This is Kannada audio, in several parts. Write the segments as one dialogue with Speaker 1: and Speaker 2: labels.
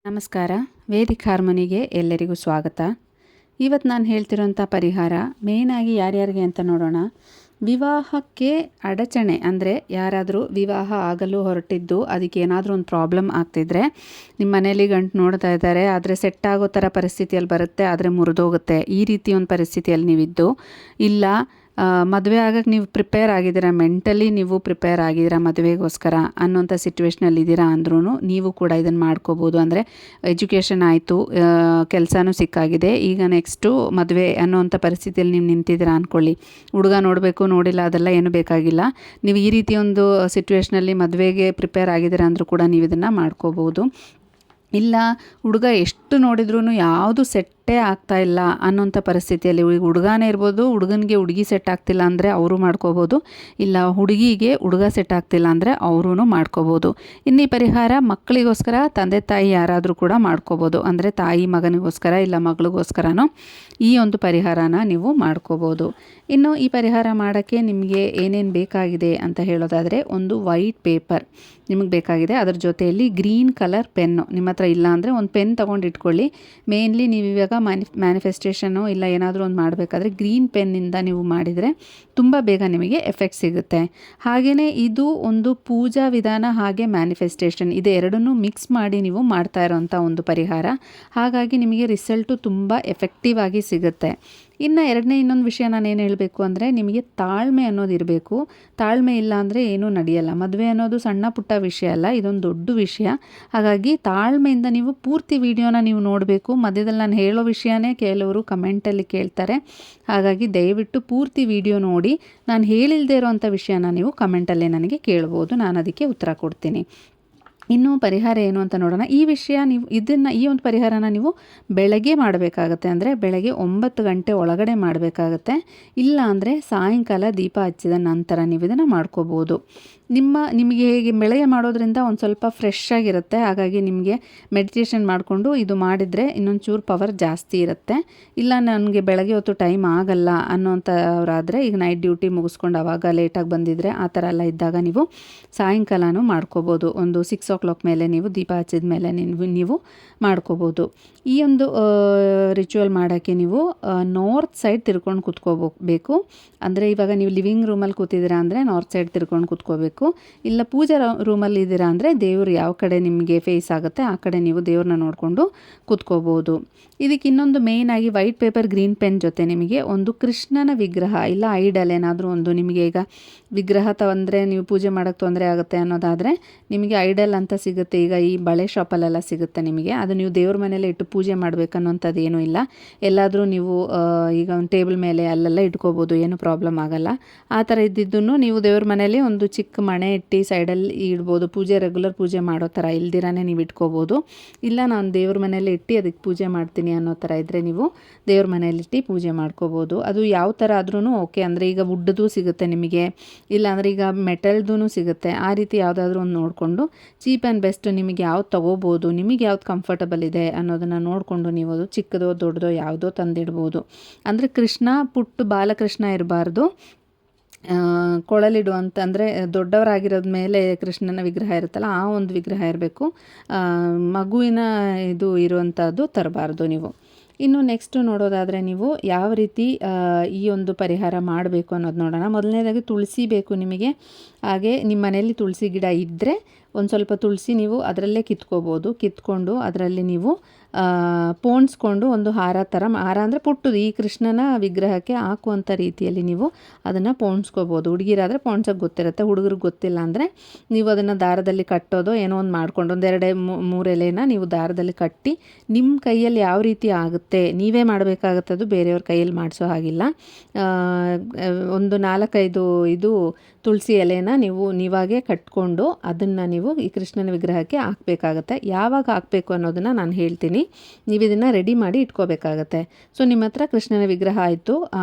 Speaker 1: ನಮಸ್ಕಾರ. ವೇದಿಕ್ ಹಾರ್ಮೋನಿಗೆ ಎಲ್ಲರಿಗೂ ಸ್ವಾಗತ. ಇವತ್ತು ನಾನು ಹೇಳ್ತಿರೋಂಥ ಪರಿಹಾರ ಮೇಯ್ನಾಗಿ ಯಾರ್ಯಾರಿಗೆ ಅಂತ ನೋಡೋಣ. ವಿವಾಹಕ್ಕೆ ಅಡಚಣೆ ಅಂದರೆ ಯಾರಾದರೂ ವಿವಾಹ ಆಗಲು ಹೊರಟಿದ್ದು ಅದಕ್ಕೆ ಏನಾದರೂ ಒಂದು ಪ್ರಾಬ್ಲಮ್ ಆಗ್ತಿದ್ರೆ, ನಿಮ್ಮ ಮನೇಲಿ ಗಂಟು ನೋಡ್ತಾ ಇದ್ದಾರೆ ಆದರೆ ಸೆಟ್ ಆಗೋ ಥರ ಪರಿಸ್ಥಿತಿಯಲ್ಲಿ ಬರುತ್ತೆ, ಆದರೆ ಮುರಿದೋಗುತ್ತೆ. ಈ ರೀತಿ ಒಂದು ಪರಿಸ್ಥಿತಿಯಲ್ಲಿ ನೀವಿದ್ದು, ಇಲ್ಲ ಮದುವೆ ಆಗಕ್ಕೆ ನೀವು ಪ್ರಿಪೇರ್ ಆಗಿದ್ದೀರಾ, ಮೆಂಟಲಿ ನೀವು ಪ್ರಿಪೇರ್ ಆಗಿದ್ದೀರಾ ಮದುವೆಗೋಸ್ಕರ ಅನ್ನೋಂಥ ಸಿಚುವೇಶ್ನಲ್ಲಿ ಇದ್ದೀರಾ ಅಂದ್ರೂ ನೀವು ಕೂಡ ಇದನ್ನು ಮಾಡ್ಕೋಬೋದು. ಅಂದರೆ ಎಜುಕೇಷನ್ ಆಯಿತು, ಕೆಲಸನೂ ಸಿಕ್ಕಾಗಿದೆ, ಈಗ ನೆಕ್ಸ್ಟು ಮದುವೆ ಅನ್ನೋಂಥ ಪರಿಸ್ಥಿತಿಯಲ್ಲಿ ನೀವು ನಿಂತಿದ್ದೀರಾ ಅಂದ್ಕೊಳ್ಳಿ. ಹುಡುಗ ನೋಡಬೇಕು, ನೋಡಿಲ್ಲ, ಅದೆಲ್ಲ ಏನು ಬೇಕಾಗಿಲ್ಲ. ನೀವು ಈ ರೀತಿ ಒಂದು ಸಿಚುವೇಶ್ನಲ್ಲಿ ಮದುವೆಗೆ ಪ್ರಿಪೇರ್ ಆಗಿದ್ದೀರಾ ಅಂದರೂ ಕೂಡ ನೀವು ಇದನ್ನು ಮಾಡ್ಕೋಬೋದು. ಇಲ್ಲ ಹುಡುಗ ಎಷ್ಟು ನೋಡಿದ್ರೂ ಯಾವುದು ಸೆಟ್ಟೇ ಆಗ್ತಾ ಇಲ್ಲ ಅನ್ನೋಂಥ ಪರಿಸ್ಥಿತಿಯಲ್ಲಿ, ಹುಡುಗನೇ ಇರ್ಬೋದು, ಹುಡುಗನಿಗೆ ಹುಡುಗಿ ಸೆಟ್ ಆಗ್ತಿಲ್ಲ ಅಂದರೆ ಅವರು ಮಾಡ್ಕೋಬೋದು, ಇಲ್ಲ ಹುಡುಗಿಗೆ ಹುಡುಗ ಸೆಟ್ ಆಗ್ತಿಲ್ಲ ಅಂದರೆ ಅವರೂ ಮಾಡ್ಕೋಬೋದು. ಇನ್ನು ಈ ಪರಿಹಾರ ಮಕ್ಕಳಿಗೋಸ್ಕರ ತಂದೆ ತಾಯಿ ಯಾರಾದರೂ ಕೂಡ ಮಾಡ್ಕೋಬೋದು. ಅಂದರೆ ತಾಯಿ ಮಗನಿಗೋಸ್ಕರ ಇಲ್ಲ ಮಗಳಿಗೋಸ್ಕರನೂ ಈ ಒಂದು ಪರಿಹಾರನ ನೀವು ಮಾಡ್ಕೋಬೋದು. ಇನ್ನು ಈ ಪರಿಹಾರ ಮಾಡೋಕ್ಕೆ ನಿಮಗೆ ಏನೇನು ಬೇಕಾಗಿದೆ ಅಂತ ಹೇಳೋದಾದರೆ, ಒಂದು ವೈಟ್ ಪೇಪರ್ ನಿಮಗೆ ಬೇಕಾಗಿದೆ, ಅದರ ಜೊತೆಯಲ್ಲಿ ಗ್ರೀನ್ ಕಲರ್ ಪೆನ್ನು ನಿಮ್ಮ ಹತ್ರ ಇಲ್ಲ ಅಂದರೆ ಒಂದು ಪೆನ್ ತೊಗೊಂಡು ಇಟ್ಕೊಳ್ಳಿ. ಮೇನ್ಲಿ ನೀವು ಇವಾಗ ಮ್ಯಾನಿಫೆಸ್ಟೇಷನು ಇಲ್ಲ ಏನಾದರೂ ಒಂದು ಮಾಡಬೇಕಾದ್ರೆ ಗ್ರೀನ್ ಪೆನ್ನಿಂದ ನೀವು ಮಾಡಿದರೆ ತುಂಬ ಬೇಗ ನಿಮಗೆ ಎಫೆಕ್ಟ್ ಸಿಗುತ್ತೆ. ಹಾಗೆಯೇ ಇದು ಒಂದು ಪೂಜಾ ವಿಧಾನ, ಹಾಗೆ ಮ್ಯಾನಿಫೆಸ್ಟೇಷನ್ ಇದು ಎರಡನ್ನೂ ಮಿಕ್ಸ್ ಮಾಡಿ ನೀವು ಮಾಡ್ತಾ ಇರೋವಂಥ ಒಂದು ಪರಿಹಾರ. ಹಾಗಾಗಿ ನಿಮಗೆ ರಿಸಲ್ಟು ತುಂಬ ಎಫೆಕ್ಟಿವ್ ಆಗಿ ಸಿಗುತ್ತೆ. ಇನ್ನು ಇನ್ನೊಂದು ವಿಷಯ ನಾನು ಏನು ಹೇಳಬೇಕು ಅಂದರೆ, ನಿಮಗೆ ತಾಳ್ಮೆ ಅನ್ನೋದು ಇರಬೇಕು. ತಾಳ್ಮೆ ಇಲ್ಲ ಅಂದರೆ ಏನೂ ನಡೆಯಲ್ಲ. ಮದುವೆ ಅನ್ನೋದು ಸಣ್ಣ ಪುಟ್ಟ ವಿಷಯ ಅಲ್ಲ, ಇದೊಂದು ದೊಡ್ಡ ವಿಷಯ. ಹಾಗಾಗಿ ತಾಳ್ಮೆಯಿಂದ ನೀವು ಪೂರ್ತಿ ವಿಡಿಯೋನ ನೀವು ನೋಡಬೇಕು. ಮಧ್ಯದಲ್ಲಿ ನಾನು ಹೇಳೋ ವಿಷಯನೇ ಕೆಲವರು ಕಮೆಂಟಲ್ಲಿ ಕೇಳ್ತಾರೆ. ಹಾಗಾಗಿ ದಯವಿಟ್ಟು ಪೂರ್ತಿ ವಿಡಿಯೋ ನೋಡಿ. ನಾನು ಹೇಳಿಲ್ಲದೆ ಇರೋವಂಥ ವಿಷಯನ ನೀವು ಕಮೆಂಟಲ್ಲೇ ನನಗೆ ಕೇಳ್ಬೋದು, ನಾನು ಅದಕ್ಕೆ ಉತ್ತರ ಕೊಡ್ತೀನಿ. ಇನ್ನು ಪರಿಹಾರ ಏನು ಅಂತ ನೋಡೋಣ. ಈ ಒಂದು ಪರಿಹಾರನ ನೀವು ಬೆಳಗ್ಗೆ ಮಾಡಬೇಕಾಗತ್ತೆ. ಅಂದರೆ ಬೆಳಗ್ಗೆ 9 ಗಂಟೆ ಒಳಗಡೆ ಮಾಡಬೇಕಾಗತ್ತೆ. ಇಲ್ಲ ಅಂದರೆ ಸಾಯಂಕಾಲ ದೀಪ ಹಚ್ಚಿದ ನಂತರ ನೀವು ಇದನ್ನು ಮಾಡ್ಕೋಬೋದು. ನಿಮಗೆ ಹೇಗೆ ಬೆಳಗ್ಗೆ ಮಾಡೋದ್ರಿಂದ ಒಂದು ಸ್ವಲ್ಪ ಫ್ರೆಶ್ ಆಗಿರುತ್ತೆ. ಹಾಗಾಗಿ ನಿಮಗೆ ಮೆಡಿಟೇಷನ್ ಮಾಡಿಕೊಂಡು ಇದು ಮಾಡಿದರೆ ಇನ್ನೊಂದು ಚೂರು ಪವರ್ ಜಾಸ್ತಿ ಇರುತ್ತೆ. ಇಲ್ಲ ನನಗೆ ಬೆಳಗ್ಗೆ ಹೊತ್ತು ಟೈಮ್ ಆಗಲ್ಲ ಅನ್ನೋಂಥವ್ರಾದರೆ, ಈಗ ನೈಟ್ ಡ್ಯೂಟಿ ಮುಗಿಸ್ಕೊಂಡು ಆವಾಗ ಲೇಟಾಗಿ ಬಂದಿದ್ದರೆ ಆ ಥರ ಎಲ್ಲ ಇದ್ದಾಗ ನೀವು ಸಾಯಂಕಾಲನೂ ಮಾಡ್ಕೋಬೋದು. ಒಂದು 6 o'clock ಮೇಲೆ ನೀವು ದೀಪ ಹಚ್ಚಿದ ಮೇಲೆ ನೀವು ಮಾಡ್ಕೋಬೋದು. ಈ ಒಂದು ರಿಚುವಲ್ ಮಾಡೋಕ್ಕೆ ನೀವು ನಾರ್ತ್ ಸೈಡ್ ತಿರ್ಕೊಂಡು ಕೂತ್ಕೋಬೇಕು. ಅಂದರೆ ಇವಾಗ ನೀವು ಲಿವಿಂಗ್ ರೂಮಲ್ಲಿ ಕೂತಿದ್ದೀರಾ ಅಂದರೆ ನಾರ್ತ್ ಸೈಡ್ ತಿರ್ಕೊಂಡು ಕೂತ್ಕೋಬೇಕು. ಇಲ್ಲ ಪೂಜಾ ರೂಮಲ್ಲಿ ಇದ್ದೀರಾ ಅಂದರೆ ದೇವರು ಯಾವ ಕಡೆ ನಿಮಗೆ ಫೇಸ್ ಆಗುತ್ತೆ ಆ ಕಡೆ ನೀವು ದೇವ್ರನ್ನ ನೋಡಿಕೊಂಡು ಕೂತ್ಕೋಬೋದು. ಇದಕ್ಕೆ ಇನ್ನೊಂದು ಮೇಯ್ನಾಗಿ ವೈಟ್ ಪೇಪರ್ ಗ್ರೀನ್ ಪೆನ್ ಜೊತೆ ನಿಮಗೆ ಒಂದು ಕೃಷ್ಣನ ವಿಗ್ರಹ ಇಲ್ಲ ಐಡಲ್ ಏನಾದರೂ ಒಂದು, ನಿಮಗೆ ಈಗ ವಿಗ್ರಹ ತಂದರೆ ನೀವು ಪೂಜೆ ಮಾಡೋಕ್ಕೆ ತೊಂದರೆ ಆಗುತ್ತೆ ಅನ್ನೋದಾದರೆ ನಿಮಗೆ ಐಡಲ್ ಅಂತ ಸಿಗುತ್ತೆ. ಈಗ ಈ ಬಳೆ ಶಾಪಲ್ಲೆಲ್ಲ ಸಿಗುತ್ತೆ ನಿಮಗೆ. ಅದು ನೀವು ದೇವ್ರ ಮನೇಲೆ ಇಟ್ಟು ಪೂಜೆ ಮಾಡಬೇಕನ್ನೋಂಥದ್ದು ಏನೂ ಇಲ್ಲ. ಎಲ್ಲಾದರೂ ನೀವು ಈಗ ಒಂದು ಟೇಬಲ್ ಮೇಲೆ ಅಲ್ಲೆಲ್ಲ ಇಟ್ಕೋಬೋದು, ಏನು ಪ್ರಾಬ್ಲಮ್ ಆಗಲ್ಲ. ಆ ಥರ ಇದ್ದಿದ್ದನ್ನು ನೀವು ದೇವ್ರ ಮನೇಲಿ ಒಂದು ಚಿಕ್ಕ ಮಣೆ ಇಟ್ಟು ಸೈಡಲ್ಲಿ ಇಡ್ಬೋದು. ರೆಗ್ಯುಲರ್ ಪೂಜೆ ಮಾಡೋ ಥರ ಇಲ್ದಿರಾನೇ ನೀವು ಇಟ್ಕೋಬೋದು. ಇಲ್ಲ ನಾನು ದೇವ್ರ ಮನೇಲಿ ಇಟ್ಟು ಅದಕ್ಕೆ ಪೂಜೆ ಮಾಡ್ತೀನಿ ಅನ್ನೋ ಥರ ಇದ್ದರೆ ನೀವು ದೇವ್ರ ಮನೇಲಿಟ್ಟು ಪೂಜೆ ಮಾಡ್ಕೋಬೋದು. ಅದು ಯಾವ ಥರ ಆದ್ರೂ ಓಕೆ. ಅಂದರೆ ಈಗ ವುಡ್ದು ಸಿಗುತ್ತೆ ನಿಮಗೆ, ಇಲ್ಲಾಂದರೆ ಈಗ ಮೆಟಲ್ದು ಸಿಗುತ್ತೆ. ಆ ರೀತಿ ಯಾವುದಾದ್ರೂ ಒಂದು ನೋಡಿಕೊಂಡು ಚೀಪ್ ಆ್ಯಂಡ್ ಬೆಸ್ಟ್ ನಿಮಗೆ ಯಾವ್ದು ತೊಗೋಬೋದು, ನಿಮಗೆ ಯಾವ್ದು ಕಂಫರ್ಟಬಲ್ ಇದೆ ಅನ್ನೋದನ್ನು ನೋಡಿಕೊಂಡು ನೀವು ಅದು ಚಿಕ್ಕದೋ ದೊಡ್ಡದೋ ಯಾವುದೋ ತಂದಿಡ್ಬೋದು. ಅಂದರೆ ಕೃಷ್ಣ ಬಾಲಕೃಷ್ಣ ಇರಬಾರ್ದು, ಕೊಳಲಿಡುವಂಥ ಅಂದರೆ ದೊಡ್ಡವರಾಗಿರೋದ ಮೇಲೆ ಕೃಷ್ಣನ ವಿಗ್ರಹ ಇರುತ್ತಲ್ಲ ಆ ಒಂದು ವಿಗ್ರಹ ಇರಬೇಕು. ಮಗುವಿನ ಇದು ಇರುವಂಥದ್ದು ತರಬಾರ್ದು ನೀವು. ಇನ್ನು ನೆಕ್ಸ್ಟು ನೋಡೋದಾದರೆ ನೀವು ಯಾವ ರೀತಿ ಈ ಒಂದು ಪರಿಹಾರ ಮಾಡಬೇಕು ಅನ್ನೋದು ನೋಡೋಣ. ಮೊದಲನೇದಾಗಿ ತುಳಸಿ ಬೇಕು ನಿಮಗೆ. ಹಾಗೆ ನಿಮ್ಮ ಮನೆಯಲ್ಲಿ ತುಳಸಿ ಗಿಡ ಇದ್ದರೆ ಒಂದು ಸ್ವಲ್ಪ ತುಳಸಿ ನೀವು ಅದರಲ್ಲೇ ಕಿತ್ಕೊಂಡು ಅದರಲ್ಲಿ ನೀವು ಪೋಣಿಸ್ಕೊಂಡು ಒಂದು ಹಾರ ಅಂದರೆ ಪುಟ್ಟದು ಈ ಕೃಷ್ಣನ ವಿಗ್ರಹಕ್ಕೆ ಹಾಕುವಂಥ ರೀತಿಯಲ್ಲಿ ನೀವು ಅದನ್ನು ಪೋಣಿಸ್ಕೋಬೋದು. ಹುಡುಗಿರಾದರೆ ಪೋಣ್ಸೋಕ್ಕೆ ಗೊತ್ತಿರುತ್ತೆ, ಹುಡುಗರಿಗೆ ಗೊತ್ತಿಲ್ಲ ಅಂದರೆ ನೀವು ಅದನ್ನು ದಾರದಲ್ಲಿ ಕಟ್ಟೋದು ಏನೋ ಒಂದು ಮಾಡ್ಕೊಂಡು 2-3 ಎಲೆನ ನೀವು ದಾರದಲ್ಲಿ ಕಟ್ಟಿ ನಿಮ್ಮ ಕೈಯಲ್ಲಿ ಯಾವ ರೀತಿ ಆಗುತ್ತೆ ನೀವೇ ಮಾಡಬೇಕಾಗುತ್ತೆ, ಅದು ಬೇರೆಯವ್ರ ಕೈಯಲ್ಲಿ ಮಾಡಿಸೋ ಹಾಗಿಲ್ಲ. ಒಂದು 4-5 ಇದು ತುಳಸಿ ಎಲೆನ ನೀವಾಗೇ ಕಟ್ಕೊಂಡು ಅದನ್ನು ನೀವು ಈ ಕೃಷ್ಣನ ವಿಗ್ರಹಕ್ಕೆ ಹಾಕಬೇಕಾಗತ್ತೆ. ಯಾವಾಗ ಹಾಕಬೇಕು ಅನ್ನೋದನ್ನು ನಾನು ಹೇಳ್ತೀನಿ. ನೀವು ಇದನ್ನು ರೆಡಿ ಮಾಡಿ ಇಟ್ಕೋಬೇಕಾಗತ್ತೆ. ಸೊ ನಿಮ್ಮ ಹತ್ರ ಕೃಷ್ಣನ ವಿಗ್ರಹ ಆಯಿತು,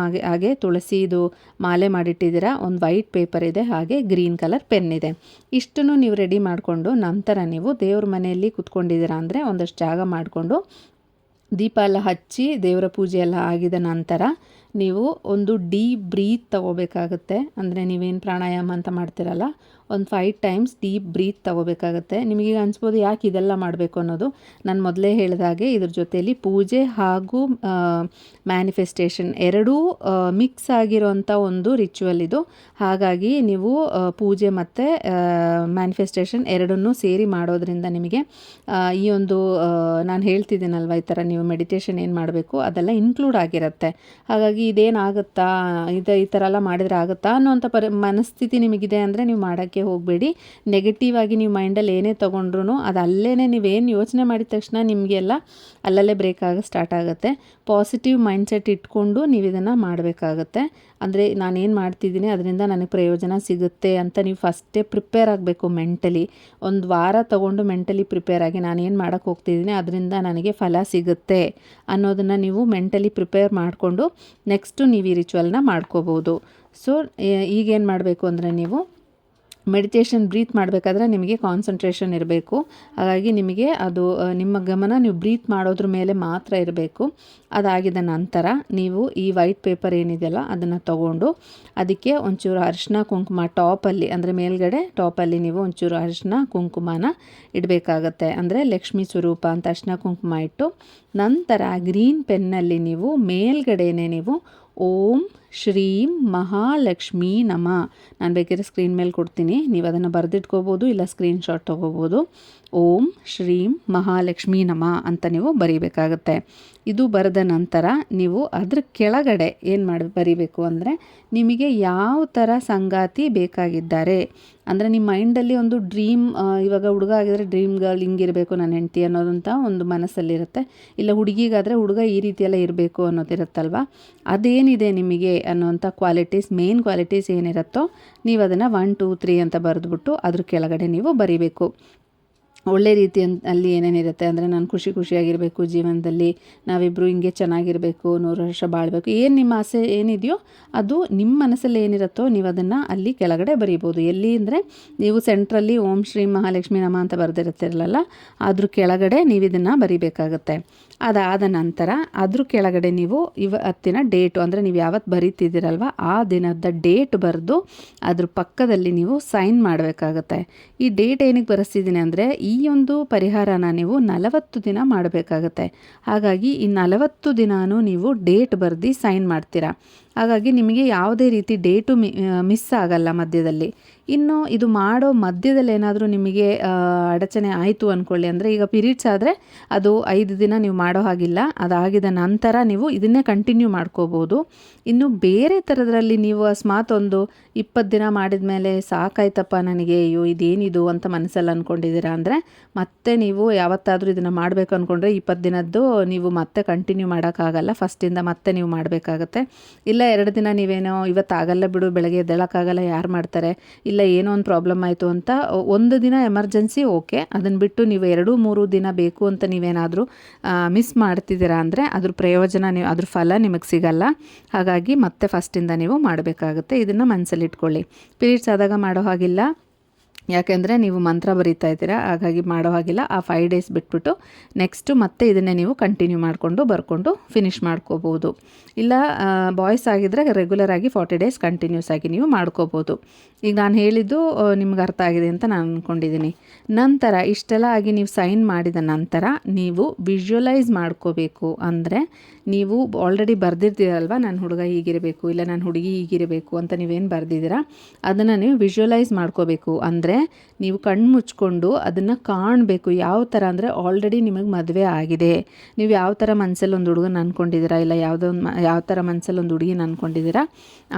Speaker 1: ಹಾಗೆ ತುಳಸಿದು ಮಾಲೆ ಮಾಡಿಟ್ಟಿದ್ದೀರಾ, ಒಂದು ವೈಟ್ ಪೇಪರ್ ಇದೆ, ಹಾಗೆ ಗ್ರೀನ್ ಕಲರ್ ಪೆನ್ ಇದೆ. ಇಷ್ಟನ್ನು ನೀವು ರೆಡಿ ಮಾಡಿಕೊಂಡು ನಂತರ ನೀವು ದೇವ್ರ ಮನೆಯಲ್ಲಿ ಕೂತ್ಕೊಂಡಿದ್ದೀರಾ ಅಂದರೆ ಒಂದಷ್ಟು ಜಾಗ ಮಾಡಿಕೊಂಡು ದೀಪ ಎಲ್ಲ ಹಚ್ಚಿ ದೇವರ ಪೂಜೆ ಎಲ್ಲ ಆಗಿದ ನಂತರ ನೀವು ಒಂದು ಡೀಪ್ ಬ್ರೀತ್ ತೊಗೋಬೇಕಾಗುತ್ತೆ. ಅಂದರೆ ನೀವೇನು ಪ್ರಾಣಾಯಾಮ ಅಂತ ಮಾಡ್ತಿರಲ್ಲ, ಒಂದು 5 ಟೈಮ್ಸ್ ಡೀಪ್ ಬ್ರೀತ್ ತಗೋಬೇಕಾಗತ್ತೆ. ನಿಮಗೀಗ ಅನಿಸ್ಬೋದು ಯಾಕೆ ಇದೆಲ್ಲ ಮಾಡಬೇಕು ಅನ್ನೋದು. ನಾನು ಮೊದಲೇ ಹೇಳಿದಾಗೆ ಇದ್ರ ಜೊತೆಯಲ್ಲಿ ಪೂಜೆ ಹಾಗೂ ಮ್ಯಾನಿಫೆಸ್ಟೇಷನ್ ಎರಡೂ ಮಿಕ್ಸ್ ಆಗಿರೋಂಥ ಒಂದು ರಿಚುವಲ್ ಇದು. ಹಾಗಾಗಿ ನೀವು ಪೂಜೆ ಮತ್ತು ಮ್ಯಾನಿಫೆಸ್ಟೇಷನ್ ಎರಡನ್ನೂ ಸೇರಿ ಮಾಡೋದ್ರಿಂದ ನಿಮಗೆ ಈ ಒಂದು ನಾನು ಹೇಳ್ತಿದ್ದೀನಲ್ವ ಈ ಥರ ನೀವು ಮೆಡಿಟೇಷನ್ ಏನು ಮಾಡಬೇಕು ಅದೆಲ್ಲ ಇನ್ಕ್ಲೂಡ್ ಆಗಿರುತ್ತೆ. ಹಾಗಾಗಿ ಇದೇನಾಗುತ್ತಾ ಈ ಥರ ಎಲ್ಲ ಮಾಡಿದರೆ ಆಗುತ್ತಾ ಅನ್ನೋಂಥ ಮನಸ್ಥಿತಿ ನಿಮಗಿದೆ ಅಂದರೆ ನೀವು ಮಾಡೋಕ್ಕೆ ಹೋಗಬೇಡಿ. ನೆಗೆಟಿವ್ ಆಗಿ ನೀವು ಮೈಂಡಲ್ಲಿ ಏನೇ ತೊಗೊಂಡ್ರು ಅದು ಅಲ್ಲೇ ನೀವೇನು ಯೋಚನೆ ಮಾಡಿದ ತಕ್ಷಣ ನಿಮಗೆಲ್ಲ ಅಲ್ಲಲ್ಲೇ ಬ್ರೇಕ್ ಆಗ ಸ್ಟಾರ್ಟ್ ಆಗುತ್ತೆ. ಪಾಸಿಟಿವ್ ಮೈಂಡ್ಸೆಟ್ ಇಟ್ಕೊಂಡು ನೀವು ಇದನ್ನು ಮಾಡಬೇಕಾಗತ್ತೆ. ಅಂದರೆ ನಾನೇನು ಮಾಡ್ತಿದ್ದೀನಿ ಅದರಿಂದ ನನಗೆ ಪ್ರಯೋಜನ ಸಿಗುತ್ತೆ ಅಂತ ನೀವು ಫಸ್ಟೇ ಪ್ರಿಪೇರ್ ಆಗಬೇಕು. ಮೆಂಟಲಿ ಒಂದು ವಾರ ತೊಗೊಂಡು ಮೆಂಟಲಿ ಪ್ರಿಪೇರ್ ಆಗಿ ನಾನೇನು ಮಾಡೋಕ್ಕೆ ಹೋಗ್ತಿದ್ದೀನಿ ಅದರಿಂದ ನನಗೆ ಫಲ ಸಿಗುತ್ತೆ ಅನ್ನೋದನ್ನು ನೀವು ಮೆಂಟಲಿ ಪ್ರಿಪೇರ್ ಮಾಡಿಕೊಂಡು ನೆಕ್ಸ್ಟು ನೀವು ಈ ರಿಚುವಲ್ನ ಮಾಡ್ಕೋಬೋದು. ಸೊ ಈಗೇನು ಮಾಡಬೇಕು ಅಂದರೆ ನೀವು ಮೆಡಿಟೇಷನ್ ಬ್ರೀತ್ ಮಾಡಬೇಕಾದ್ರೆ ನಿಮಗೆ ಕಾನ್ಸಂಟ್ರೇಷನ್ ಇರಬೇಕು. ಹಾಗಾಗಿ ನಿಮಗೆ ಅದು ನಿಮ್ಮ ಗಮನ ನೀವು ಬ್ರೀತ್ ಮಾಡೋದ್ರ ಮೇಲೆ ಮಾತ್ರ ಇರಬೇಕು. ಅದಾಗಿದ ನಂತರ ನೀವು ಈ ವೈಟ್ ಪೇಪರ್ ಏನಿದೆಯಲ್ಲ ಅದನ್ನು ತೊಗೊಂಡು ಅದಕ್ಕೆ ಒಂಚೂರು ಅರಿಶಿನ ಕುಂಕುಮ ಟಾಪಲ್ಲಿ ಅಂದರೆ ಮೇಲ್ಗಡೆ ಟಾಪಲ್ಲಿ ನೀವು ಒಂಚೂರು ಅರಿಶಿನ ಕುಂಕುಮನ ಇಡಬೇಕಾಗತ್ತೆ. ಅಂದರೆ ಲಕ್ಷ್ಮೀ ಸ್ವರೂಪ ಅಂತ ಅರಿಶಿನ ಕುಂಕುಮ ಇಟ್ಟು ನಂತರ ಗ್ರೀನ್ ಪೆನ್ನಲ್ಲಿ ನೀವು ಮೇಲ್ಗಡೆನೇ ನೀವು ಓಂ ಶ್ರೀಂ ಮಹಾಲಕ್ಷ್ಮೀ ನಮಃ, ನಾನು ಬೇಕಾದ್ರೆ ಸ್ಕ್ರೀನ್ ಮೇಲೆ ಕೊಡ್ತೀನಿ, ನೀವು ಅದನ್ನು ಬರೆದಿಟ್ಕೋಬೋದು ಇಲ್ಲ ಸ್ಕ್ರೀನ್ಶಾಟ್ ತೊಗೋಬೋದು. ಓಂ ಶ್ರೀಂ ಮಹಾಲಕ್ಷ್ಮೀ ನಮಃ ಅಂತ ನೀವು ಬರೀಬೇಕಾಗತ್ತೆ. ಇದು ಬರೆದ ನಂತರ ನೀವು ಅದ್ರ ಕೆಳಗಡೆ ಏನು ಬರೀಬೇಕು ಅಂದರೆ ನಿಮಗೆ ಯಾವ ಥರ ಸಂಗಾತಿ ಬೇಕಾಗಿದ್ದಾರೆ ಅಂದರೆ ನಿಮ್ಮ ಮೈಂಡಲ್ಲಿ ಒಂದು ಡ್ರೀಮ್, ಇವಾಗ ಹುಡುಗ ಆಗಿದ್ರೆ ಡ್ರೀಮ್ ಗರ್ಲ್ ಹಿಂಗಿರಬೇಕು ನನ್ನ ಹೆಂಡತಿ ಅನ್ನೋದಂಥ ಒಂದು ಮನಸ್ಸಲ್ಲಿರುತ್ತೆ. ಇಲ್ಲ ಹುಡುಗಿಗಾದರೆ ಹುಡುಗ ಈ ರೀತಿಯೆಲ್ಲ ಇರಬೇಕು ಅನ್ನೋದಿರುತ್ತಲ್ವ. ಅದೇನಿದೆ ನಿಮಗೆ ಅನ್ನೋಂಥ ಕ್ವಾಲಿಟೀಸ್, ಮೇನ್ ಕ್ವಾಲಿಟೀಸ್ ಏನಿರುತ್ತೋ ನೀವು ಅದನ್ನು 1 2 3 ಅಂತ ಬರೆದ್ಬಿಟ್ಟು ಅದ್ರ ಕೆಳಗಡೆ ನೀವು ಬರೀಬೇಕು. ಒಳ್ಳೆ ರೀತಿಯಲ್ಲಿ ಏನೇನಿರುತ್ತೆ ಅಂದರೆ ನಾನು ಖುಷಿಯಾಗಿರಬೇಕು ಜೀವನದಲ್ಲಿ, ನಾವಿಬ್ಬರು ಹಿಂಗೆ ಚೆನ್ನಾಗಿರಬೇಕು, 100 ವರ್ಷ ಬಾಳಬೇಕು, ಏನು ನಿಮ್ಮ ಆಸೆ ಏನಿದೆಯೋ ಅದು ನಿಮ್ಮ ಮನಸ್ಸಲ್ಲಿ ಏನಿರುತ್ತೋ ನೀವು ಅದನ್ನು ಅಲ್ಲಿ ಕೆಳಗಡೆ ಬರೀಬೋದು. ಎಲ್ಲಿ ಅಂದರೆ ನೀವು ಸೆಂಟ್ರಲ್ಲಿ ಓಂ ಶ್ರೀ ಮಹಾಲಕ್ಷ್ಮೀ ನಮಃ ಅಂತ ಬರೆದಿರುತ್ತಿರಲ್ಲ ಅದ್ರ ಕೆಳಗಡೆ ನೀವು ಇದನ್ನು ಬರೀಬೇಕಾಗತ್ತೆ. ಅದಾದ ನಂತರ ಅದ್ರ ಕೆಳಗಡೆ ನೀವು ಇವತ್ತಿನ ಡೇಟು ಅಂದರೆ ನೀವು ಯಾವತ್ತು ಬರೀತಿದ್ದೀರಲ್ವ ಆ ದಿನದ ಡೇಟ್ ಬರೆದು ಅದ್ರ ಪಕ್ಕದಲ್ಲಿ ನೀವು ಸೈನ್ ಮಾಡಬೇಕಾಗತ್ತೆ. ಈ ಡೇಟ್ ಏನಕ್ಕೆ ಬರೆಸ್ತಿದ್ದೀನಿ ಅಂದರೆ ಈ ಒಂದು ಪರಿಹಾರನ ನೀವು 40 ದಿನ ಮಾಡಬೇಕಾಗತ್ತೆ. ಹಾಗಾಗಿ ಈ 40 ದಿನಾನೂ ನೀವು ಡೇಟ್ ಬರೆದು ಸೈನ್ ಮಾಡ್ತೀರಾ. ಹಾಗಾಗಿ ನಿಮಗೆ ಯಾವುದೇ ರೀತಿ ಡೇಟು ಮಿಸ್ ಆಗಲ್ಲ ಮಧ್ಯದಲ್ಲಿ. ಇನ್ನು ಇದು ಮಾಡೋ ಮಧ್ಯದಲ್ಲಿ ಏನಾದರೂ ನಿಮಗೆ ಅಡಚಣೆ ಆಯಿತು ಅಂದ್ಕೊಳ್ಳಿ, ಅಂದರೆ ಈಗ ಪೀರಿಯಡ್ಸ್ ಆದರೆ ಅದು 5 ದಿನ ನೀವು ಮಾಡೋ ಹಾಗಿಲ್ಲ, ಅದಾಗಿದ ನಂತರ ನೀವು ಇದನ್ನೇ ಕಂಟಿನ್ಯೂ ಮಾಡ್ಕೋಬೋದು. ಇನ್ನು ಬೇರೆ ಥರದ್ರಲ್ಲಿ ನೀವು ಅಕಸ್ಮಾತ್ ಒಂದು 20 ದಿನ ಮಾಡಿದ ಮೇಲೆ ಸಾಕಾಯ್ತಪ್ಪ ನನಗೆ, ಅಯ್ಯೋ ಇದೇನಿದು ಅಂತ ಮನಸ್ಸಲ್ಲಿ ಅಂದ್ಕೊಂಡಿದ್ದೀರಾ ಅಂದರೆ ಮತ್ತೆ ನೀವು ಯಾವತ್ತಾದರೂ ಇದನ್ನು ಮಾಡಬೇಕು ಅಂದ್ಕೊಂಡ್ರೆ 20 ದಿನದ್ದು ನೀವು ಮತ್ತೆ ಕಂಟಿನ್ಯೂ ಮಾಡೋಕ್ಕಾಗಲ್ಲ, ಫಸ್ಟಿಂದ ಮತ್ತೆ ನೀವು ಮಾಡಬೇಕಾಗತ್ತೆ. ಇಲ್ಲ 2 ದಿನ ನೀವೇನೋ ಇವತ್ತಾಗಲ್ಲ ಬಿಡು ಬೆಳಗ್ಗೆ ಎದ್ದೇಳೋಕ್ಕಾಗಲ್ಲ ಯಾರು ಮಾಡ್ತಾರೆ, ಇಲ್ಲ ಏನೋ ಒಂದು ಪ್ರಾಬ್ಲಮ್ ಆಯಿತು ಅಂತ 1 ದಿನ ಎಮರ್ಜೆನ್ಸಿ ಓಕೆ, ಅದನ್ನು ಬಿಟ್ಟು ನೀವು 2-3 ದಿನ ಬೇಕು ಅಂತ ನೀವೇನಾದರೂ ಮಿಸ್ ಮಾಡ್ತಿದ್ದೀರಾ ಅಂದರೆ ಅದ್ರ ಪ್ರಯೋಜನ ಅದ್ರ ಫಲ ನಿಮಗೆ ಸಿಗಲ್ಲ. ಹಾಗಾಗಿ ಮತ್ತೆ ಫಸ್ಟಿಂದ ನೀವು ಮಾಡಬೇಕಾಗುತ್ತೆ. ಇದನ್ನು ಮನಸ್ಸಲ್ಲಿ ಇಟ್ಕೊಳ್ಳಿ. ಪೀರಿಯಡ್ಸ್ ಆದಾಗ ಮಾಡೋ ಹಾಗಿಲ್ಲ, ಯಾಕೆಂದರೆ ನೀವು ಮಂತ್ರ ಬರೀತಾ ಇದ್ದೀರಾ, ಹಾಗಾಗಿ ಮಾಡೋ ಹಾಗಿಲ್ಲ. ಆ 5 ಡೇಸ್ ಬಿಟ್ಬಿಟ್ಟು ನೆಕ್ಸ್ಟು ಮತ್ತೆ ಇದನ್ನೇ ನೀವು ಕಂಟಿನ್ಯೂ ಮಾಡಿಕೊಂಡು ಬರ್ಕೊಂಡು ಫಿನಿಷ್ ಮಾಡ್ಕೋಬೋದು. ಇಲ್ಲ ಬಾಯ್ಸ್ ಆಗಿದ್ದರೆ ರೆಗ್ಯುಲರ್ ಆಗಿ 40 ಡೇಸ್ ಕಂಟಿನ್ಯೂಸ್ ಆಗಿ ನೀವು ಮಾಡ್ಕೋಬೋದು. ಈಗ ನಾನು ಹೇಳಿದ್ದು ನಿಮ್ಗೆ ಅರ್ಥ ಆಗಿದೆ ಅಂತ ನಾನು ಅಂದ್ಕೊಂಡಿದ್ದೀನಿ. ನಂತರ ಇಷ್ಟೆಲ್ಲ ಆಗಿ ನೀವು ಸೈನ್ ಮಾಡಿದ ನಂತರ ನೀವು ವಿಜುವಲೈಸ್ ಮಾಡ್ಕೋಬೇಕು. ಅಂದರೆ ನೀವು ಆಲ್ರೆಡಿ ಬರೆದಿರ್ತೀರಲ್ವ, ನಾನು ಹುಡುಗ ಹೀಗಿರಬೇಕು ಇಲ್ಲ ನಾನು ಹುಡುಗಿ ಹೀಗಿರಬೇಕು ಅಂತ ನೀವೇನು ಬರೆದಿದ್ದೀರಾ ಅದನ್ನು ನೀವು ವಿಜುವಲೈಸ್ ಮಾಡ್ಕೋಬೇಕು. ಅಂದರೆ ನೀವು ಕಣ್ಣು ಮುಚ್ಕೊಂಡು ಅದನ್ನು ಕಾಣಬೇಕು. ಯಾವ ಥರ ಅಂದರೆ ಆಲ್ರೆಡಿ ನಿಮಗೆ ಮದುವೆ ಆಗಿದೆ, ನೀವು ಯಾವ ಥರ ಮನಸ್ಸಲ್ಲಿ ಒಂದು ಹುಡುಗನ ಅಂದ್ಕೊಂಡಿದ್ದೀರಾ ಇಲ್ಲ ಯಾವ ಥರ ಮನಸ್ಸಲ್ಲಿ ಒಂದು ಹುಡುಗಿನ ಅಂದ್ಕೊಂಡಿದ್ದೀರಾ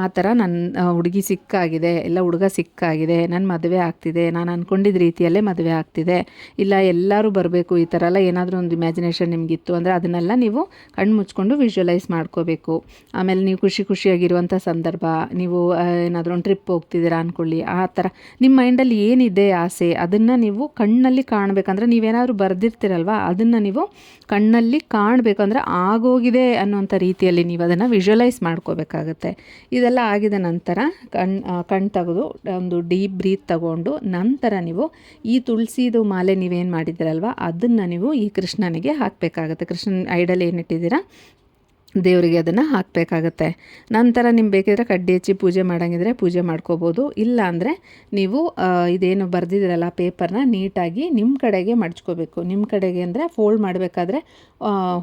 Speaker 1: ಆ ಥರ ನನ್ನ ಹುಡುಗಿ ಸಿಕ್ಕಾಗಿದೆ ಇಲ್ಲ ಹುಡುಗ ಸಿಕ್ಕಾಗಿದೆ, ನನ್ನ ಮದುವೆ ಆಗ್ತಿದೆ, ನಾನು ಅಂದ್ಕೊಂಡಿದ್ದ ರೀತಿಯಲ್ಲೇ ಮದುವೆ ಆಗ್ತಿದೆ, ಇಲ್ಲ ಎಲ್ಲರೂ ಬರಬೇಕು, ಈ ಥರ ಎಲ್ಲ ಏನಾದರೂ ಒಂದು ಇಮ್ಯಾಜಿನೇಷನ್ ನಿಮಗಿತ್ತು ಅಂದರೆ ಅದನ್ನೆಲ್ಲ ನೀವು ಕಣ್ಣು ಮುಚ್ಕೊಂಡು ವಿಜುವಲೈಸ್ ಮಾಡ್ಕೋಬೇಕು. ಆಮೇಲೆ ನೀವು ಖುಷಿಯಾಗಿರುವಂಥ ಸಂದರ್ಭ, ನೀವು ಏನಾದರೂ ಒಂದು ಟ್ರಿಪ್ ಹೋಗ್ತಿದ್ದೀರಾ ಅಂದ್ಕೊಳ್ಳಿ, ಆ ಥರ ನಿಮ್ಮ ಮೈಂಡಲ್ಲಿ ಏನಿದೆ ಆಸೆ ಅದನ್ನು ನೀವು ಕಣ್ಣಲ್ಲಿ ಕಾಣಬೇಕಂದ್ರೆ ನೀವೇನಾದರೂ ಬರೆದಿರ್ತೀರಲ್ವ ಅದನ್ನು ನೀವು ಕಣ್ಣಲ್ಲಿ ಕಾಣಬೇಕಂದ್ರೆ ಆಗೋಗಿದೆ ಅನ್ನೋಂಥ ರೀತಿಯಲ್ಲಿ ನೀವು ಅದನ್ನು ವಿಜುವಲೈಸ್ ಮಾಡ್ಕೋಬೇಕಾಗತ್ತೆ. ಇದೆಲ್ಲ ಆಗಿದ ನಂತರ ಕಣ್ಣು ತೆಗೆದು ಒಂದು ಡೀಪ್ ಬ್ರೀತ್ ತಗೊಂಡು ನಂತರ ನೀವು ಈ ತುಳಸಿದು ಮಾಲೆ ನೀವೇನು ಮಾಡಿದ್ದೀರಲ್ವ ಅದನ್ನು ನೀವು ಈ ಕೃಷ್ಣನಿಗೆ ಹಾಕಬೇಕಾಗತ್ತೆ. ಕೃಷ್ಣನ ಐಡಲ್ ಏನಿಟ್ಟಿದ್ದೀರಾ ದೇವರಿಗೆ ಅದನ್ನು ಹಾಕಬೇಕಾಗತ್ತೆ. ನಂತರ ನಿಮ್ಗೆ ಬೇಕಿದ್ರೆ ಕಡ್ಡಿ ಹಚ್ಚಿ ಪೂಜೆ ಮಾಡೋಂಗಿದ್ರೆ ಪೂಜೆ ಮಾಡ್ಕೋಬೋದು. ಇಲ್ಲ ಅಂದರೆ ನೀವು ಇದೇನು ಬರೆದಿದ್ದೀರಲ್ಲ ಪೇಪರ್ನ ನೀಟಾಗಿ ನಿಮ್ಮ ಕಡೆಗೆ ಮಡ್ಚ್ಕೋಬೇಕು. ನಿಮ್ಮ ಕಡೆಗೆ ಅಂದರೆ ಫೋಲ್ಡ್ ಮಾಡಬೇಕಾದ್ರೆ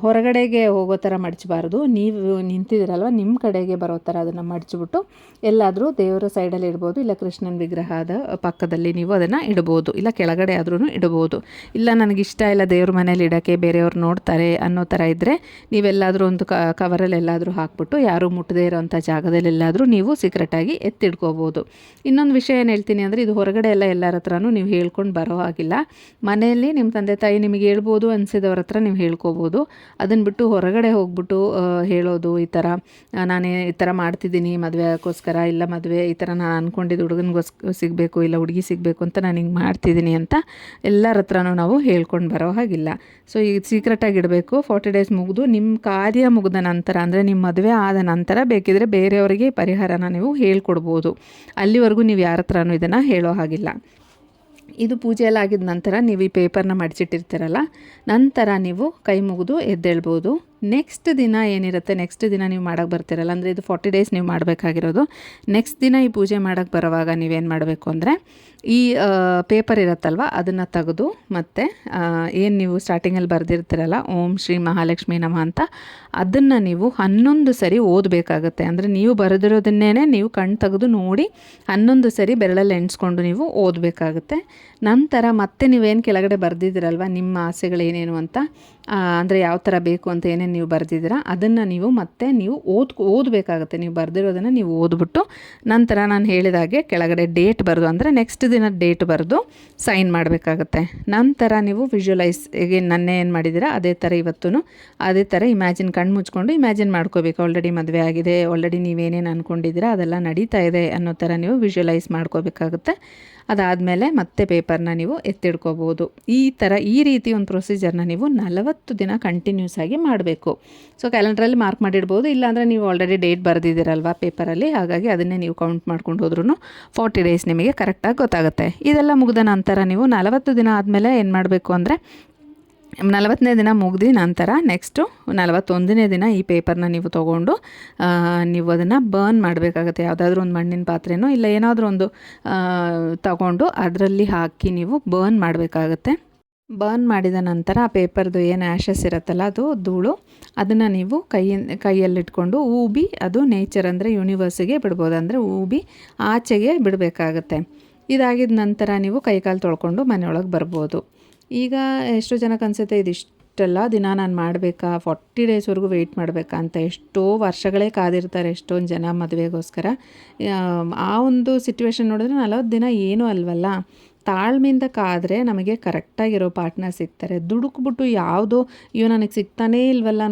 Speaker 1: ಹೊರಗಡೆಗೆ ಹೋಗೋ ಥರ ಮಡಚಬಾರ್ದು. ನೀವು ನಿಂತಿದ್ದೀರಲ್ವ ನಿಮ್ಮ ಕಡೆಗೆ ಬರೋ ಥರ ಅದನ್ನು ಮಡಚಿಬಿಟ್ಟು ಎಲ್ಲಾದರೂ ದೇವರ ಸೈಡಲ್ಲಿ ಇಡ್ಬೋದು, ಇಲ್ಲ ಕೃಷ್ಣನ ವಿಗ್ರಹದ ಪಕ್ಕದಲ್ಲಿ ನೀವು ಅದನ್ನು ಇಡ್ಬೋದು, ಇಲ್ಲ ಕೆಳಗಡೆ ಆದ್ರೂ ಇಡ್ಬೋದು. ಇಲ್ಲ ನನಗಿಷ್ಟ ಇಲ್ಲ ದೇವ್ರ ಮನೇಲಿ ಇಡೋಕ್ಕೆ, ಬೇರೆಯವ್ರು ನೋಡ್ತಾರೆ ಅನ್ನೋ ಥರ ಇದ್ದರೆ ನೀವೆಲ್ಲಾದರೂ ಒಂದು ಕವರಲ್ಲಿ ಎಲ್ಲಾದರೂ ಹಾಕ್ಬಿಟ್ಟು ಯಾರೂ ಮುಟ್ಟದೇ ಇರೋವಂಥ ಜಾಗದಲ್ಲಿ ಎಲ್ಲಾದರೂ ನೀವು ಸೀಕ್ರೆಟಾಗಿ ಎತ್ತಿಡ್ಕೋಬೋದು. ಇನ್ನೊಂದು ವಿಷಯ ಏನು ಹೇಳ್ತೀನಿ ಅಂದರೆ, ಇದು ಹೊರಗಡೆ ಎಲ್ಲರ ಹತ್ರನೂ ನೀವು ಹೇಳ್ಕೊಂಡು ಬರೋ ಹಾಗಿಲ್ಲ. ಮನೆಯಲ್ಲಿ ನಿಮ್ಮ ತಂದೆ ತಾಯಿ ನಿಮಗೆ ಹೇಳ್ಬೋದು ಅನಿಸಿದವ್ರ ಹತ್ರ ನೀವು ಹೇಳ್ಕೋಬೋದು. ಅದನ್ನು ಬಿಟ್ಟು ಹೊರಗಡೆ ಹೋಗ್ಬಿಟ್ಟು ಹೇಳೋದು ಈ ಥರ ನಾನು ಈ ಥರ ಮಾಡ್ತಿದ್ದೀನಿ ಮದುವೆ ಆಗೋಸ್ಕರ, ಇಲ್ಲ ಮದುವೆ ಈ ಥರ ನಾನು ಅಂದ್ಕೊಂಡಿದ್ದು ಹುಡುಗನಿಗೋಸ್ಕರ ಸಿಗಬೇಕು, ಇಲ್ಲ ಹುಡುಗಿ ಸಿಗಬೇಕು ಅಂತ ನಾನು ಹಿಂಗೆ ಮಾಡ್ತಿದ್ದೀನಿ ಅಂತ ಎಲ್ಲರ ಹತ್ರನೂ ನಾವು ಹೇಳ್ಕೊಂಡು ಬರೋ ಹಾಗಿಲ್ಲ. ಸೊ ಈಗ ಸೀಕ್ರೆಟಾಗಿ ಇಡಬೇಕು. 40 ಡೇಸ್ ಮುಗಿದು ನಿಮ್ಮ ಕಾರ್ಯ ಮುಗಿದ ನಂತರ ಅಂದರೆ ನಿಮ್ಮ ಮದುವೆ ಆದ ನಂತರ ಬೇಕಿದ್ರೆ ಬೇರೆಯವರಿಗೆ ಪರಿಹಾರನ ನೀವು ಹೇಳ್ಕೊಡ್ಬೋದು. ಅಲ್ಲಿವರೆಗೂ ನೀವು ಯಾರ ಹತ್ರನೂ ಇದನ್ನು ಹೇಳೋ ಹಾಗಿಲ್ಲ. ಇದು ಪೂಜೆ ಎಲ್ಲ ಆಗಿದ ನಂತರ ನೀವು ಈ ಪೇಪರ್ನ ಮಡಚಿಟ್ಟಿರ್ತೀರಲ್ಲ, ನಂತರ ನೀವು ಕೈ ಮುಗಿದು ಎದ್ದೇಳ್ಬೋದು. ನೆಕ್ಸ್ಟ್ ದಿನ ಏನಿರುತ್ತೆ, ನೆಕ್ಸ್ಟ್ ದಿನ ನೀವು ಮಾಡೋಕ್ಕೆ ಬರ್ತಿರಲ್ಲ, ಅಂದರೆ ಇದು 40 ಡೇಸ್ ನೀವು ಮಾಡಬೇಕಾಗಿರೋದು. ನೆಕ್ಸ್ಟ್ ದಿನ ಈ ಪೂಜೆ ಮಾಡೋಕ್ಕೆ ಬರೋವಾಗ ನೀವೇನು ಮಾಡಬೇಕು ಅಂದರೆ, ಈ ಪೇಪರ್ ಇರುತ್ತಲ್ವ ಅದನ್ನು ತೆಗೆದು ಮತ್ತು ಏನು ನೀವು ಸ್ಟಾರ್ಟಿಂಗಲ್ಲಿ ಬರೆದಿರ್ತೀರಲ್ಲ ಓಂ ಶ್ರೀ ಮಹಾಲಕ್ಷ್ಮಿ ನಮಃ ಅಂತ, ಅದನ್ನು ನೀವು 11 ಸರಿ ಓದಬೇಕಾಗತ್ತೆ. ಅಂದರೆ ನೀವು ಬರೆದಿರೋದನ್ನೇ ನೀವು ಕಣ್ಣು ತೆಗೆದು ನೋಡಿ 11 ಸರಿ ಬೆರಳಲ್ಲಿ ಎಣಿಸ್ಕೊಂಡು ನೀವು ಓದಬೇಕಾಗುತ್ತೆ. ನಂತರ ಮತ್ತೆ ನೀವೇನು ಕೆಳಗಡೆ ಬರೆದಿದ್ದೀರಲ್ವ ನಿಮ್ಮ ಆಸೆಗಳೇನೇನು ಅಂತ, ಅಂದರೆ ಯಾವ ಥರ ಬೇಕು ಅಂತ ಏನೇನು ನೀವು ಬರೆದಿದ್ದೀರಾ ಅದನ್ನು ನೀವು ಮತ್ತೆ ನೀವು ಓದಬೇಕಾಗುತ್ತೆ. ನೀವು ಬರೆದಿರೋದನ್ನು ನೀವು ಓದ್ಬಿಟ್ಟು ನಂತರ ನಾನು ಹೇಳಿದಾಗೆ ಕೆಳಗಡೆ ಡೇಟ್ ಬರೆದು, ಅಂದರೆ ನೆಕ್ಸ್ಟ್ ದಿನ ಡೇಟ್ ಬರೆದು ಸೈನ್ ಮಾಡಬೇಕಾಗತ್ತೆ. ನಂತರ ನೀವು ವಿಜುವಲೈಸ್ ಹೇಗೆ ನನ್ನೇ ಏನು ಮಾಡಿದ್ದೀರಾ ಅದೇ ಥರ ಇವತ್ತು ಅದೇ ಥರ ಇಮ್ಯಾಜಿನ್, ಕಣ್ಣು ಮುಚ್ಕೊಂಡು ಇಮ್ಯಾಜಿನ್ ಮಾಡ್ಕೋಬೇಕು. ಆಲ್ರೆಡಿ ಮದುವೆ ಆಗಿದೆ, ಆಲ್ರೆಡಿ ನೀವೇನೇನು ಅಂದ್ಕೊಂಡಿದ್ದೀರಾ ಅದೆಲ್ಲ ನಡೀತಾ ಇದೆ ಅನ್ನೋ ಥರ ನೀವು ವಿಜುವಲೈಸ್ ಮಾಡ್ಕೋಬೇಕಾಗುತ್ತೆ. ಅದಾದಮೇಲೆ ಮತ್ತೆ ಪೇಪರ್ನ ನೀವು ಎತ್ತಿಡ್ಕೋಬೋದು. ಈ ರೀತಿ ಒಂದು ಪ್ರೊಸೀಜರ್ನ ನೀವು 40 ದಿನ ಕಂಟಿನ್ಯೂಸ್ ಆಗಿ ಮಾಡಬೇಕು. ಸೊ ಕ್ಯಾಲೆಂಡ್ರಲ್ಲಿ ಮಾರ್ಕ್ ಮಾಡಿಡ್ಬೋದು, ಇಲ್ಲಾಂದರೆ ನೀವು ಆಲ್ರೆಡಿ ಡೇಟ್ ಬರೆದಿದ್ದೀರಲ್ವ ಪೇಪರಲ್ಲಿ, ಹಾಗಾಗಿ ಅದನ್ನೇ ನೀವು ಕೌಂಟ್ ಮಾಡ್ಕೊಂಡು ಹೋದ್ರೂ 40 ಡೇಸ್ ನಿಮಗೆ ಕರೆಕ್ಟಾಗಿ ಗೊತ್ತಾಗುತ್ತೆ. ಇದೆಲ್ಲ ಮುಗಿದ ನಂತರ ನೀವು 40 ದಿನ ಆದಮೇಲೆ ಏನು ಮಾಡಬೇಕು ಅಂದರೆ, 40ನೇ ದಿನ ಮುಗಿದ ನಂತರ ನೆಕ್ಸ್ಟು 41ನೇ ದಿನ ಈ ಪೇಪರ್ನ ನೀವು ತೊಗೊಂಡು ನೀವು ಅದನ್ನು ಬರ್ನ್ ಮಾಡಬೇಕಾಗತ್ತೆ. ಯಾವುದಾದ್ರೂ ಒಂದು ಮಣ್ಣಿನ ಪಾತ್ರೆನೋ ಇಲ್ಲ ಏನಾದರೂ ಒಂದು ತಗೊಂಡು ಅದರಲ್ಲಿ ಹಾಕಿ ನೀವು ಬರ್ನ್ ಮಾಡಬೇಕಾಗತ್ತೆ. ಬರ್ನ್ ಮಾಡಿದ ನಂತರ ಆ ಪೇಪರ್ದು ಏನು ಆ್ಯಶಸ್ ಇರುತ್ತಲ್ಲ, ಅದು ಧೂಳು, ಅದನ್ನು ನೀವು ಕೈಯಲ್ಲಿಟ್ಕೊಂಡು ಊಬಿ, ಅದು ನೇಚರ್ ಅಂದರೆ ಯೂನಿವರ್ಸಿಗೆ ಬಿಡ್ಬೋದು, ಅಂದರೆ ಊಬಿ ಆಚೆಗೆ ಬಿಡಬೇಕಾಗತ್ತೆ. ಇದಾಗಿದ ನಂತರ ನೀವು ಕೈಕಾಲು ತೊಳ್ಕೊಂಡು ಮನೆಯೊಳಗೆ ಬರ್ಬೋದು. ಈಗ ಎಷ್ಟೋ ಜನಕ್ಕೆ ಅನಿಸುತ್ತೆ ಇದಿಷ್ಟೆಲ್ಲ ದಿನ ನಾನು ಮಾಡಬೇಕಾ, 40 ಡೇಸ್ವರೆಗೂ ವೆಯ್ಟ್ ಮಾಡಬೇಕಾ ಅಂತ. ಎಷ್ಟೋ ವರ್ಷಗಳೇ ಕಾದಿರ್ತಾರೆ ಎಷ್ಟೊಂದು ಜನ ಮದುವೆಗೋಸ್ಕರ. ಆ ಒಂದು ಸಿಚುವೇಶನ್ ನೋಡಿದ್ರೆ 40 ದಿನ ಏನೂ ಅಲ್ವಲ್ಲ. ತಾಳ್ಮೆಯಿಂದ ಕಾದರೆ ನಮಗೆ ಕರೆಕ್ಟಾಗಿರೋ ಪಾರ್ಟ್ನರ್ ಸಿಗ್ತಾರೆ. ದುಡುಕ್ಬಿಟ್ಟು ಯಾವುದೋ ನನಗೆ ಸಿಗ್ತಾನೇ ಇಲ್ವಲ್ಲ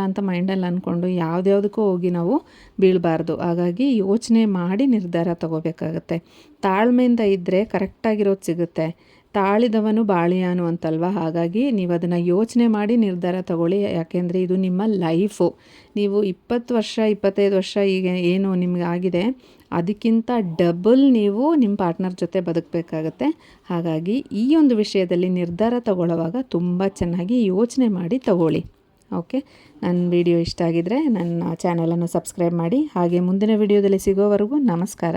Speaker 1: ಅಂತ ಮೈಂಡಲ್ಲಿ ಅಂದ್ಕೊಂಡು ಯಾವುದ್ಯಾವುದಕ್ಕೂ ಹೋಗಿ ನಾವು ಬೀಳಬಾರ್ದು. ಹಾಗಾಗಿ ಯೋಚನೆ ಮಾಡಿ ನಿರ್ಧಾರ ತಗೋಬೇಕಾಗತ್ತೆ. ತಾಳ್ಮೆಯಿಂದ ಇದ್ದರೆ ಕರೆಕ್ಟಾಗಿರೋದು ಸಿಗುತ್ತೆ. ತಾಳಿದವನು ಬಾಳಿಯಾನು ಅಂತಲ್ವ, ಹಾಗಾಗಿ ನೀವು ಅದನ್ನು ಯೋಚನೆ ಮಾಡಿ ನಿರ್ಧಾರ ತಗೊಳ್ಳಿ. ಯಾಕೆಂದರೆ ಇದು ನಿಮ್ಮ ಲೈಫು. ನೀವು 20 ವರ್ಷ 25 ವರ್ಷ ಈಗ ಏನು ನಿಮ್ಗೆ ಆಗಿದೆ ಅದಕ್ಕಿಂತ ಡಬಲ್ ನೀವು ನಿಮ್ಮ ಪಾರ್ಟ್ನರ್ ಜೊತೆ ಬದುಕಬೇಕಾಗತ್ತೆ. ಹಾಗಾಗಿ ಈ ಒಂದು ವಿಷಯದಲ್ಲಿ ನಿರ್ಧಾರ ತಗೊಳ್ಳುವಾಗ ತುಂಬ ಚೆನ್ನಾಗಿ ಯೋಚನೆ ಮಾಡಿ ತಗೊಳ್ಳಿ. ಓಕೆ, ನನ್ನ ವಿಡಿಯೋ ಇಷ್ಟ ಆಗಿದ್ದರೆ ನನ್ನ ಚಾನಲನ್ನು ಸಬ್ಸ್ಕ್ರೈಬ್ ಮಾಡಿ. ಹಾಗೆ ಮುಂದಿನ ವಿಡಿಯೋದಲ್ಲಿ ಸಿಗೋವರೆಗೂ ನಮಸ್ಕಾರ.